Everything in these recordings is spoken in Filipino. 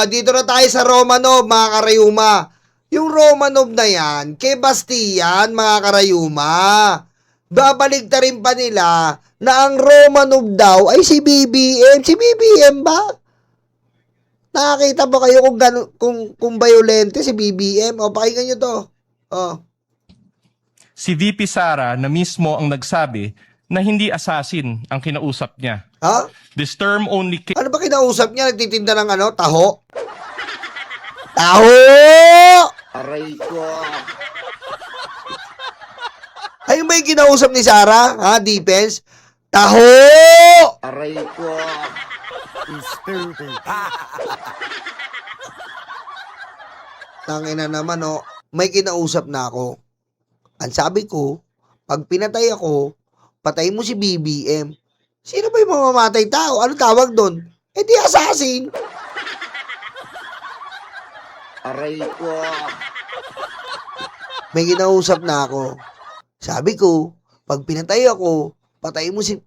Dito na tayo sa Romanov, mga karayuma. Yung Romanov na yan, kay Bastian, mga karayuma. Babalik ta rin pa nila na ang Romanov daw ay si BBM. Si BBM ba? Nakakita ba kayo kung violente si BBM? Pakinggan nyo to. Si VP Sara na mismo ang nagsabi na hindi assassin ang kinausap niya. Ha? This term only came Ano ba kinausap niya? Nagtitinda ng ano? Taho? Taho! Aray ko. Ayun ba yung kinausap ni Sara? Ha? Defense? Taho! Aray ko. Tangina naman, oh. May kinausap na ako. Ang sabi ko, pag pinatay ako, patay mo si BBM. Sino ba yung mamamatay tao? Ano tawag doon? Di assassin. Aray ko. May kinausap na ako. Sabi ko, pag pinatay ako, patay mo si...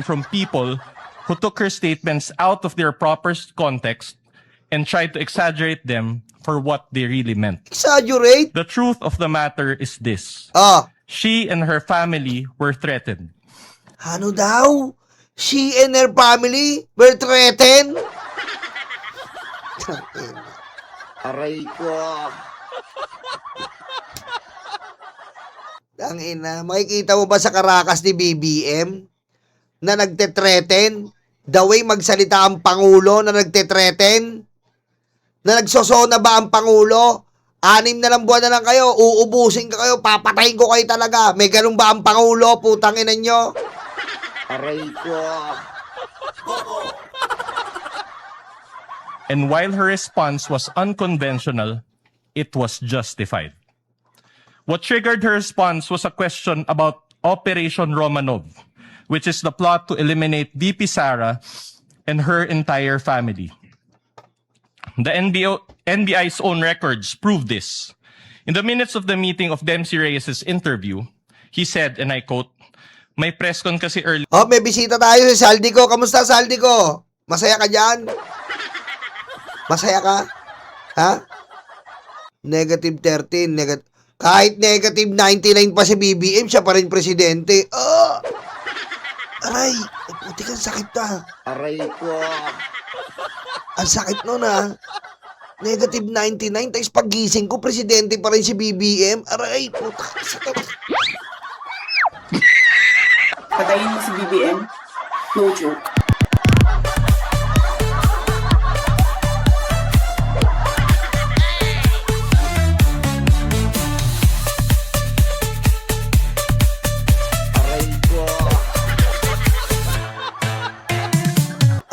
from people who took her statements out of their proper context and tried to exaggerate them for what they really meant. Exaggerate? The truth of the matter is this. She and her family were threatened. Ano daw? She and her family were threatened? Aray ko. Tangina, makikita mo ba sa karakas ni BBM na nagte-threaten? The way magsalita ang Pangulo na nagte-threaten? Na nagsosona ba ang Pangulo? 6 na lang buwan na lang kayo, uubusin ka kayo, papatayin ko kayo talaga. May ganun ba ang Pangulo? Putang ina nyo. Aray ko. And while her response was unconventional, it was justified. What triggered her response was a question about Operation Romanov, which is the plot to eliminate VP Sara and her entire family. The NBI's own records prove this. In the minutes of the meeting of Dempsey Reyes' interview, he said, and I quote, "May press con kasi early." May bisita tayo si Saldico. Kamusta, Saldico? Masaya ka dyan? Masaya ka? Ha? Negative 13, kahit negative 99 pa si BBM, siya pa rin presidente. Aray, puti kang sakit na. Aray ko. Ang sakit nun, ha? Negative 99, tapos paggising ko, presidente pa rin si BBM. Aray, puta kang sakit. Patayin mo si BBM? No joke. Aray ko.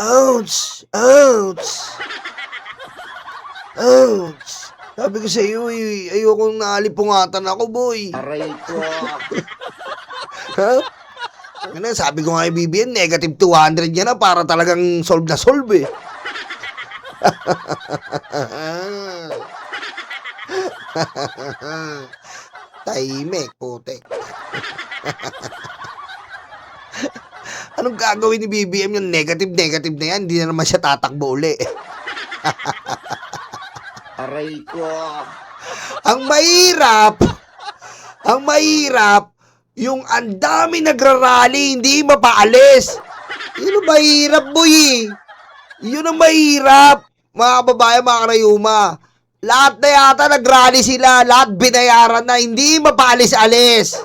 Ouch! Ouch! Ouch! Sabi ko sa iyo, ayokong naalipungatan ako, boy. Aray ko. Ha? Ano, sabi ko nga kay BBM, negative 200 yan na para talagang solve na solve, eh. Tahimik, putek. Anong gagawin ni BBM yung negative na yan? Hindi na naman siya tatakbo uli. Aray ko. Ang mahirap, yung ang dami nagrarally, hindi mapaalis. Yun ang mahirap, boy. Yun ang mahirap. Mga kababayan, mga karayuma. Lahat na yata nagrally sila. Lahat binayaran na. Hindi mapaalis-alis.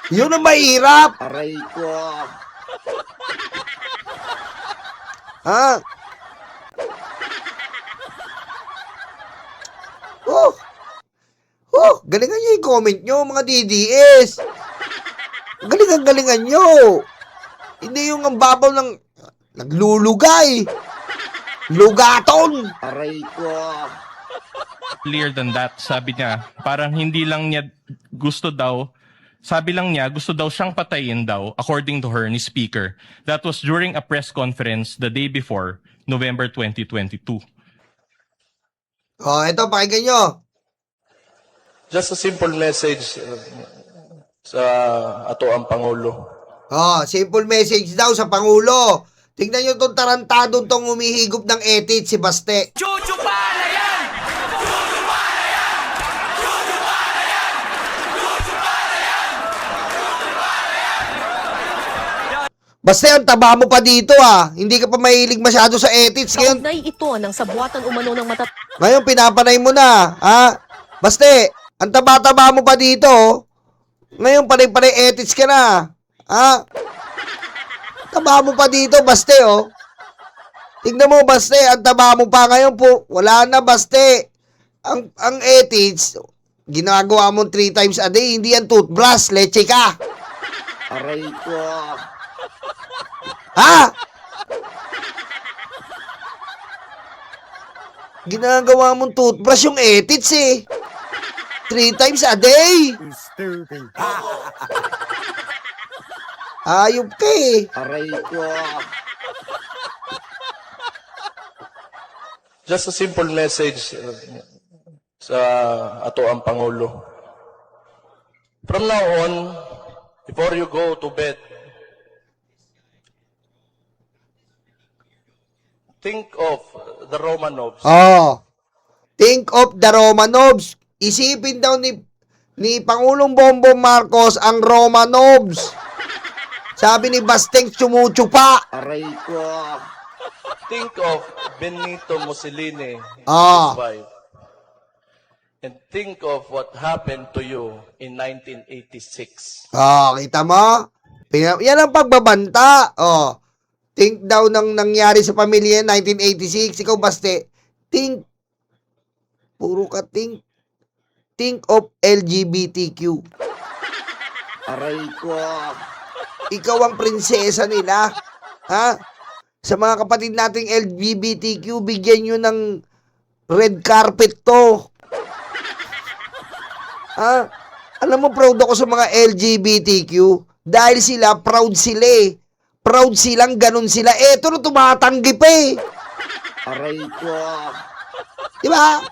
Yun ang mahirap. Aray ko. Ha? Galingan nyo yung comment nyo, mga DDS. Galingan nyo. Hindi yung ang babaw ng naglulugay. Lugaton. Aray ko. Clear than that, sabi niya, parang hindi lang niya gusto daw, sabi lang niya, gusto daw siyang patayin daw, according to her, ni Speaker. That was during a press conference the day before, November 2022. Ito, pakinggan nyo. Just a simple message sa ato ang Pangulo. Simple message daw sa Pangulo. Tingnan nyo itong tarantadong tong humihigop ng etit, si Baste. Baste, ang taba mo pa dito Hindi ka pa mahilig masyado sa etits. Ngayon, Kaugnay ito ng sabuatan umano ng mata ngayon pinapanay mo na, Baste, ang taba-taba mo pa dito. Ngayon panay-panay etits ka na. Taba mo pa dito, Baste, Tingnan mo, Baste, ang taba mo pa ngayon po. Wala na, Baste. Ang etits, ginagawa mo 3 times a day, hindi yan toothbrush, leche ka. Aray ko. Ginagawa mong toothbrush yung etits 3 times a day. Ayop ka Aray ko. Just a simple message sa ato ang Pangulo. From now on, before you go to bed, think of the Romanovs. Think of the Romanovs. Isipin daw ni Pangulong Bongbong Marcos ang Romanovs. Sabi ni Basteng tsumutsupa. Aray ko. Think of Benito Mussolini, Ah. his wife. And think of what happened to you in 1986. Kita mo? Yan ang pagbabanta. Think daw ng nangyari sa pamilya 1986. Ikaw, Baste, think. Puro ka think. Think of LGBTQ. Aray ko. Ikaw ang prinsesa nila. Sa mga kapatid nating LGBTQ, bigyan nyo ng red carpet to. Alam mo, proud ako sa mga LGBTQ dahil sila, proud sila Proud silang ganun sila. Eto na tumatanggi pa Aray ko. Diba?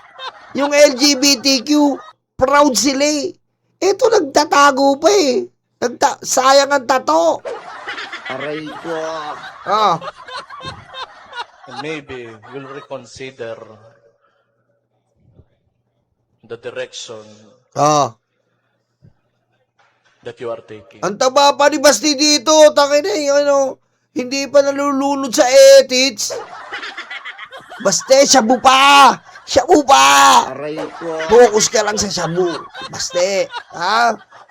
Yung LGBTQ, proud sila Eto nagtatago pa sayang ang tato. Aray ko. And maybe we'll reconsider the direction that you are taking. Ang taba pa ni Basti dito. Tangina hindi pa nalulunod sa etits. Baste, shabu pa! Shabu pa! Aray ko. Focus ka lang sa shabu. Baste,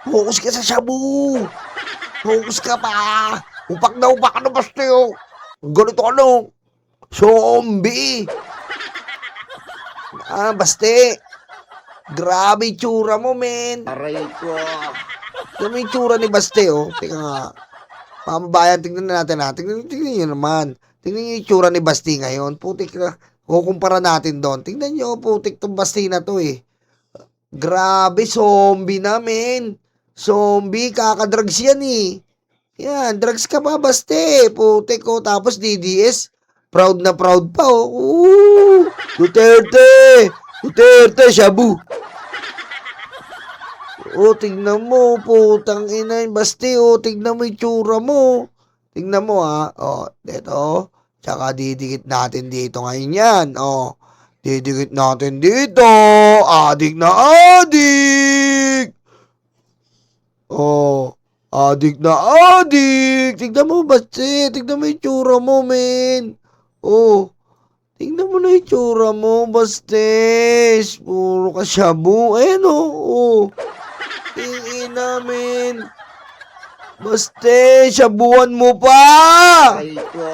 Focus ka sa shabu. Focus ka pa. Upak na, Baste, Ganito zombie. Baste. Grabe tsura mo, men. Aray ko. Yung may tsura ni Baste, Tingnan nga. Pamabayan, tingnan natin Tingnan nyo naman. Tingnan nyo yung tsura ni Basti ngayon. Putik na. Kukumpara natin doon. Tingnan nyo, putik tong Basti na to Grabe, zombie na, men. Zombie, kakadrugs yan Yan, drugs ka pa, Baste. Putik tapos DDS. Proud na proud pa, Duterte! Duterte, shabu! Tignan mo, putang ina, Basti, tignan mo yung tsura mo. Tignan mo, dito. Tsaka didikit natin dito ngayon yan, Didikit natin dito. Adik na adik! Adik na adik! Tignan mo, Basti, tignan mo yung tsura mo, men. Tignan mo na yung tsura mo, Bastes. Puro ka shabu. Tingin namin. Baste, shabuan mo pa. Aray ko.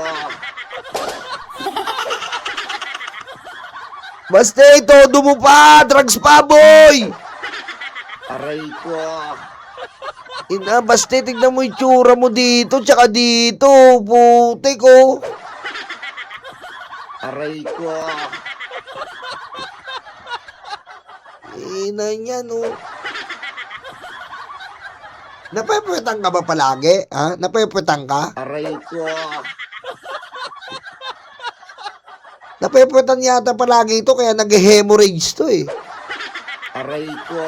Baste, todo mo pa. Drugs pa, boy. Aray ko. Baste, tignan mo yung tsura mo dito, tsaka dito. Putik, Aray ko. Ina yan, Napepwetang ka ba palagi? Napepwetang ka? Aray ko. Napepwetan yata palagi ito, kaya nag-hemorrhage to Aray ko.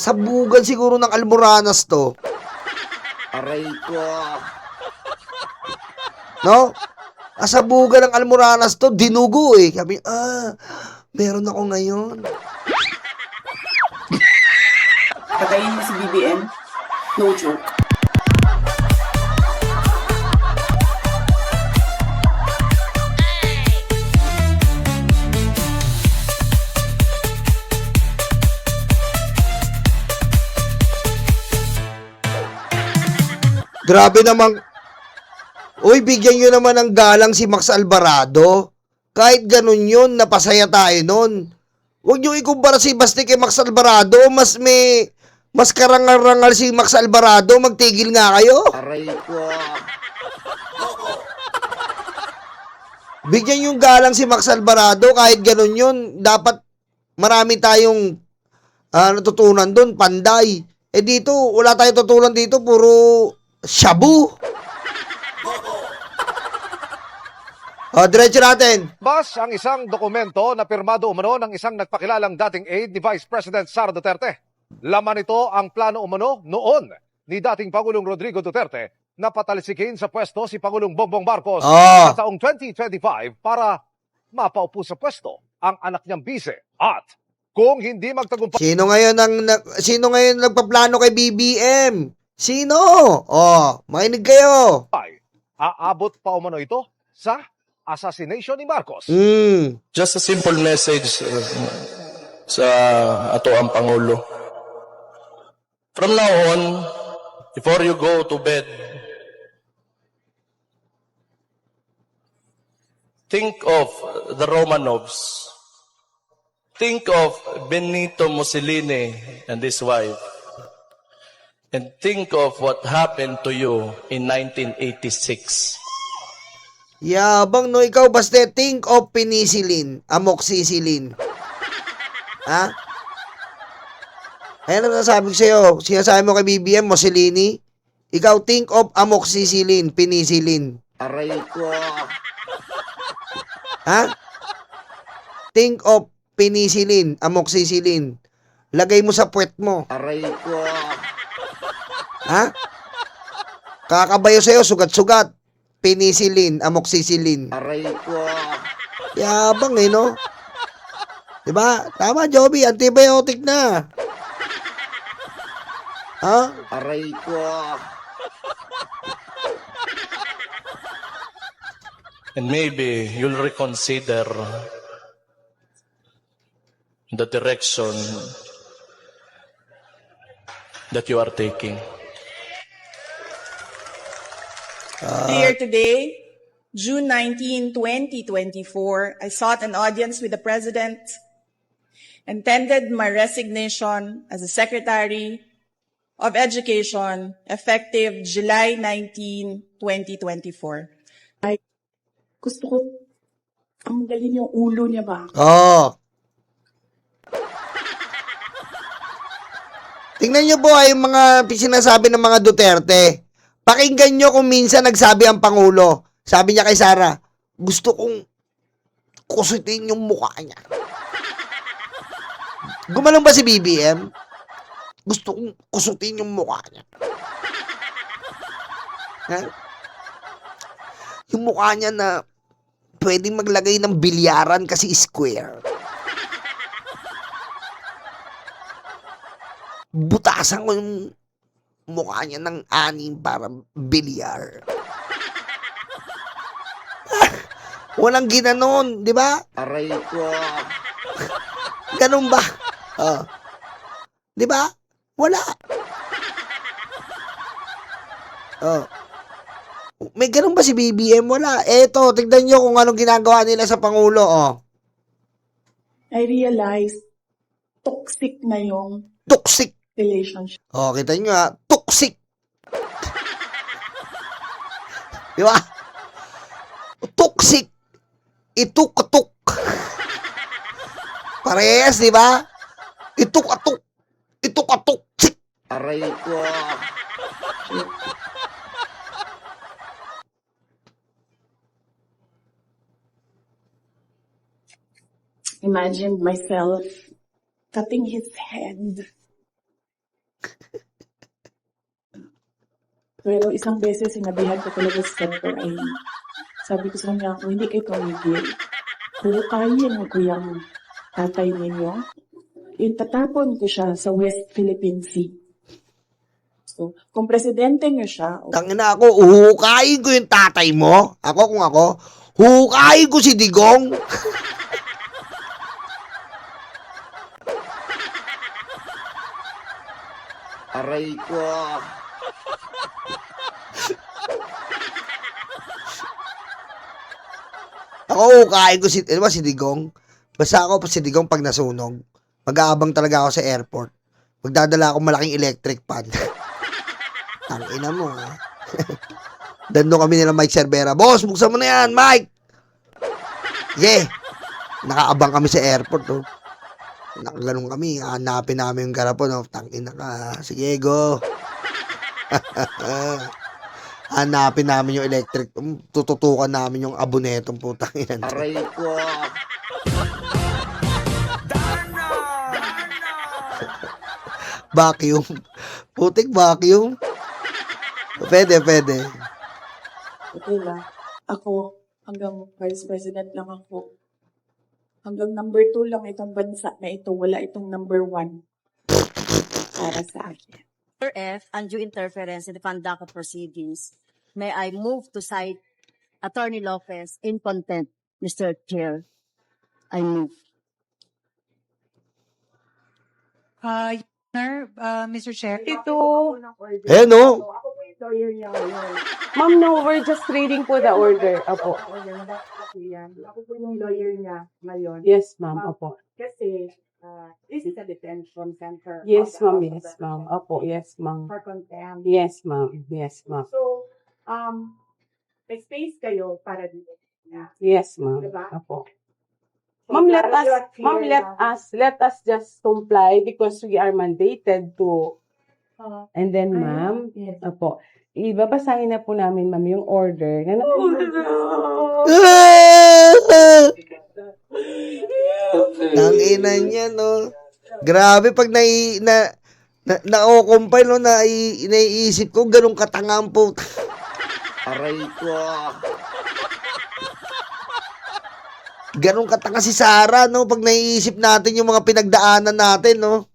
Sabugan siguro ng Almoranas to. Aray ko. No? Asabugan ng Almoranas to, dinugo eh. Sabi, meron ako ngayon. Patayin mo si BBM? No joke. Grabe namang, uy, bigyan nyo naman ng galang si Max Alvarado. Kahit ganun yun, napasaya tayo nun. Huwag nyo ikumpara si Basti kay Max Alvarado. Mas karangal-rangal si Max Alvarado. Magtigil nga kayo. Aray ko. Bigyan yung galang si Max Alvarado. Kahit ganun yun, dapat marami tayong natutunan doon. Panday. Eh dito, wala tayong tutunan dito. Puro shabu. Diretso natin. Bas ang isang dokumento na pirmado umano ng isang nagpakilalang dating aide ni Vice President Sara Duterte. Laman nito ang plano umano noon ni dating Pangulong Rodrigo Duterte na patalsikin sa pwesto si Pangulong Bongbong Marcos sa taong 2025 para mapaupo sa pwesto ang anak niyang bise. At kung hindi magtagumpay Sino ngayon nagpaplano kay BBM? Sino? Makinig kayo. aabot pa umano ito sa assassination ni Marcos. Just a simple message sa ato ang Pangulo. From now on, before you go to bed, think of the Romanovs. Think of Benito Mussolini and his wife. And think of what happened to you in 1986. Yabang no, ikaw basta think of penicillin, amoxicillin. Ha? Ayan ang nasasabi ko sa'yo. Sinasabi mo kay BBM, Mussolini. Ikaw think of amoxicillin, penicillin. Aray ko. Ha? Think of penicillin, amoxicillin. Lagay mo sa puwet mo. Aray ko. Ha? Kakabayo sa'yo, sugat-sugat. Penicillin, amoxicillin. Aray ko. Yabang eh, no? Diba? Tama, Joby. Antibiotic na. Ha? Aray ko. And maybe you'll reconsider the direction that you are taking. Earlier today, June 19, 2024, I sought an audience with the President and tendered my resignation as the Secretary of Education effective July 19, 2024. Gusto ko, ang galing yung ulo niya ba? Tingnan nyo po ay yung mga sinasabi ng mga Duterte. Pakinggan nyo kung minsan nagsabi ang Pangulo. Sabi niya kay Sara, gusto kong kusutin yung mukha niya. Gumalong ba si BBM? Gusto kong kusutin yung mukha niya. Ha? Yung mukha niya na pwedeng maglagay ng bilyaran kasi square. Butasan ko yung mukha niya ng anim para bilyar. Walang ginanon, di ba? Aray ko. Ganun ba? Di ba? Wala. May ganun ba si BBM? Wala. Eto, tignan nyo kung anong ginagawa nila sa Pangulo, I realized toxic na yung Toxic. relationship. Kita nyo toxic. Di ba? Toxic. Ituk-atuk. Parehas, di ba? Ituk-atuk. Ituk-atuk. Aray ko. Imagine myself cutting his head. Pero isang beses sinabihan ko talaga sa Senator Amy. Sabi ko sa kanya, kung hindi kayo tumigil, hukayin ko yung tatay ninyo. Itatapon ko siya sa West Philippine Sea. So, kung presidente niyo siya, Tangina ako, huhukayin ko yung tatay mo. Kung ako, huhukayin ko si Digong. Aray ko. Ako, huhukayin ko si Digong. Basta ako si Digong pag nasunog. Mag-aabang talaga ako sa airport. Magdadala ako malaking electric pan. Tangina mo, ha? Dando kami nila Mike Cervera. Boss, buksan mo na yan, Mike! Sige. Nakaabang kami sa airport, oh. Nakaganon kami. Hanapin namin yung garapon, oh. Tangina ka. Sige, go. Hanapin namin yung electric. Tututukan namin yung abonetong putang yan. Aray ko. Vacuum. Putik vacuum. Pwede. okay lang. Ako, hanggang Vice President lang ako. Hanggang number 2 lang itong bansa na ito. Wala itong number 1 para sa akin. Letter F, undue interference in the conduct of proceedings. May I move to cite Attorney Lopez in contempt, Mr. Chair? I move. Mr. Chair. Ito, Eh, no? ma'am, no, we're just reading po the order. Opo. Ako po yung lawyer niya ngayon. Yes, ma'am. Opo. Kasi, this is a detention center. Yes, of ma'am. the Yes, ma'am. Opo. Yes, ma'am. For contempt. Yes, ma'am. Yes, ma'am. So, may space kayo para dito. Yes, ma'am. Diba? Opo. So, Ma'am, let para us, clear ma'am, let us just comply because we are mandated to. And then, ma'am, Yes. opo, ibabasahin na po namin, ma'am, yung order na Tangina niya, no? Grabe pag na-compile, no? Naiisip ko, ganun katangang po. Aray ko. Ganun katanga si Sarah, no? Pag naiisip natin yung mga pinagdaanan natin, no?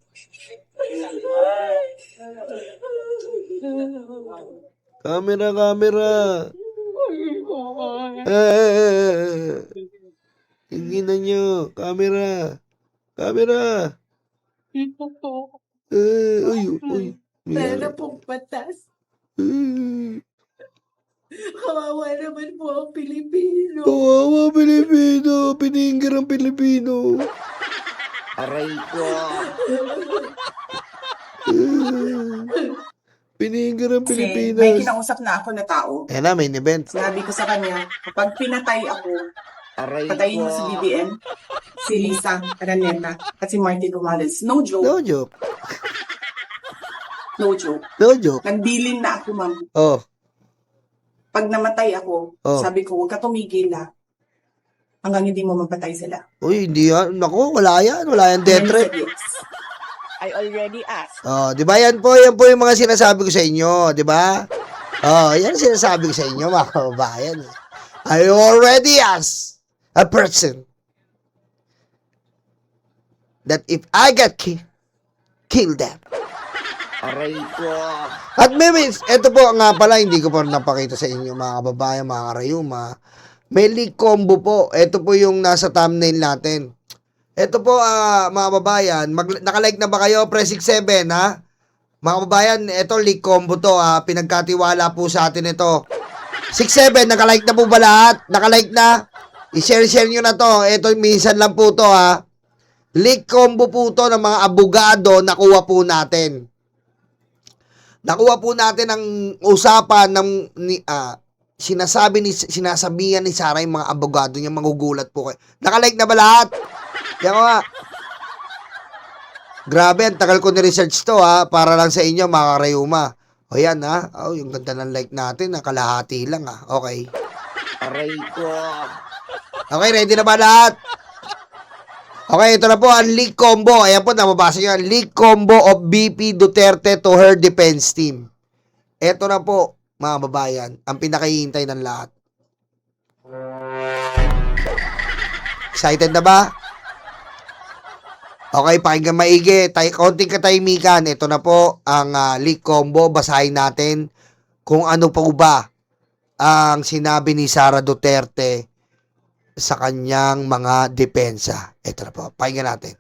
Camera. Hindi na nyo. Camera. Uy. Wala pong batas. Kawawa naman po ang Pilipino. Kawawa Pilipino. Piningir ang Pilipino. Aray ko. Piningir ang Kasi may Pilipinas. kinausap na ako na tao. Ayan na, main event. Sinabi ko sa kanya, kapag pinatay ako, Aray patayin mo ko. si BBM, si Lisa Araneta, at si Martin Romales. No joke. No joke. No joke. No joke. Nagbilin na ako, ma'am. Oh. Pag namatay ako, Oh. sabi ko, huwag ka tumigil ha. Hanggang hindi mo mapatay sila. Uy, hindi yan. Naku, wala yan. Wala yan death And he threat. said, yes. I already asked. Oh, 'di ba yan po yung mga sinasabi ko sa inyo, 'di ba? Oh, yan ang sinasabi ko sa inyo, mga kababayan. I already asked a person that if I get kill them. Aray ko. At maybe, ito po nga pala, hindi ko pa napakita sa inyo, mga kababayan, mga karayuma. May leak combo po. Ito po yung nasa thumbnail natin. Ito po, mga kababayan, nakalike na ba kayo? Press 67, ha? Mga kababayan, ito leak combo to, ha? Pinagkatiwala po sa atin ito. 67, nakalike na po ba lahat? Nakalike na? I-share nyo na to. Ito, minsan lang po to, ha? Leak combo po to ng mga abogado, nakuha po natin. Nakuha po natin ang usapan ng sinasabihan ni Sarah yung mga abogado niya, magugulat po kayo. Nakalike na ba lahat? Yan ko nga. Grabe, ang tagal ko ni-research to, ha, para lang sa inyo, mga karayuma. O yan, ha. Oh, yung ganda ng like natin, nakalahati lang, ha. Okay. Aray ko. Okay, ready na ba lahat? Okay, ito na po ang leak combo. Ayan po, nababasa nyo. Leak combo of BP Duterte to her defense team. Ito na po, mga babayan, ang pinakahihintay ng lahat. Excited na ba? Okay, pakinggan maigi. Konting katahimikan. Ito na po ang leak combo. Basahin natin kung ano pa ba ang sinabi ni Sara Duterte sa kanyang mga depensa. Ito na po. Pakinggan natin.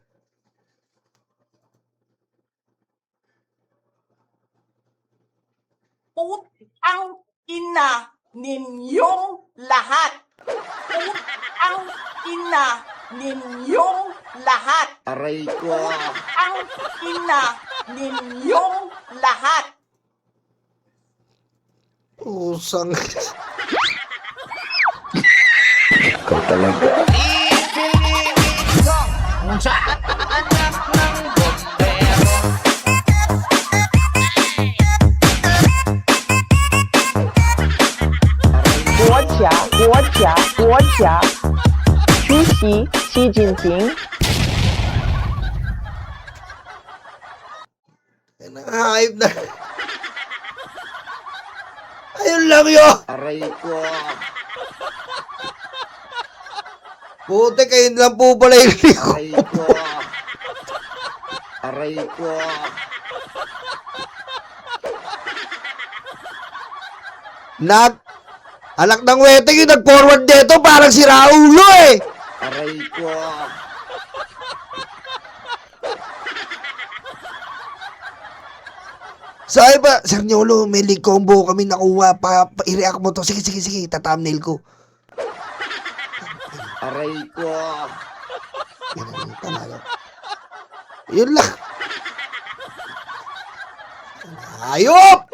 Ang ina ninyong lahat. Ang ina ninyong lahat. Aray ko. Ang ina ninyong lahat. Usang. Ikaw talaga. Hype na. Ayun lang yun. Aray ko. Puti, kayo lang po pala yung liko. Aray ko. Aray ko. Anak ng weteng yung nag-forward dito, parang si Raulo eh. Aray ko. Sabi ba, Sir Nyolo, may leak combo kami nakuha. I-react mo to. Sige, tatthumbnail ko. Aray ko. Yan ang panalo. Yun lang. Ayop!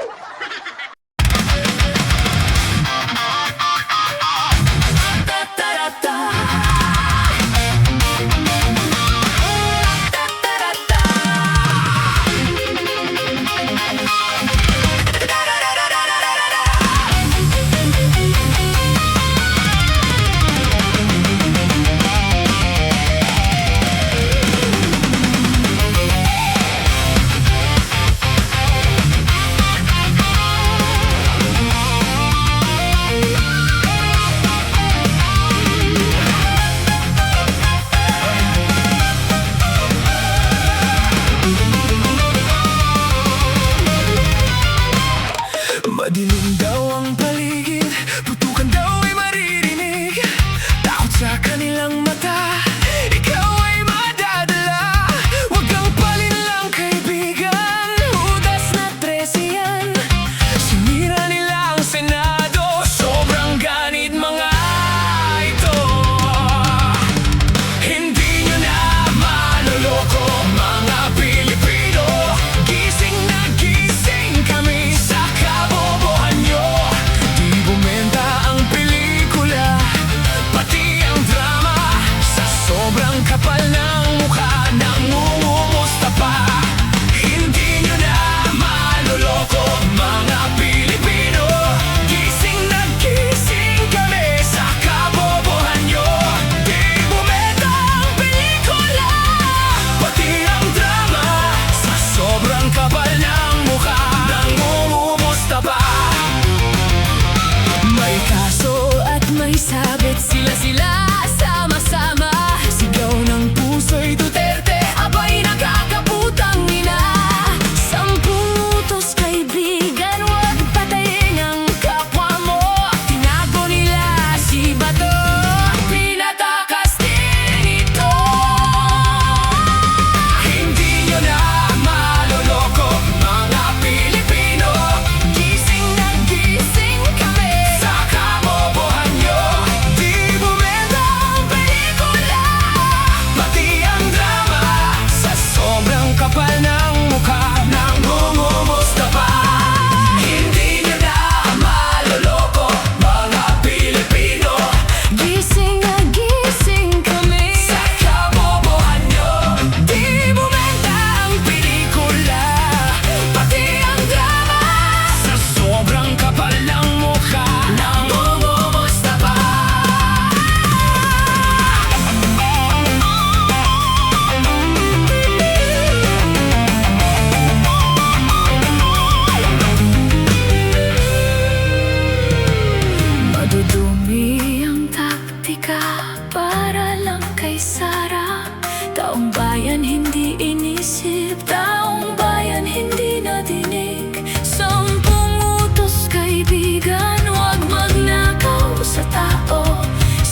Madilim daw ang paligid, putukan daw ay maririnig. Takot sa kanilang mata, ikaw ay madadala. Huwag kang palinlang kaibigan, udas na 13 yan. Sinira nila ang Senado, sobrang ganit mga ito. Hindi nyo na maloloko mga Pilipino. Gising na gising kami sa kabobohan nyo.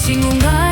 singungaling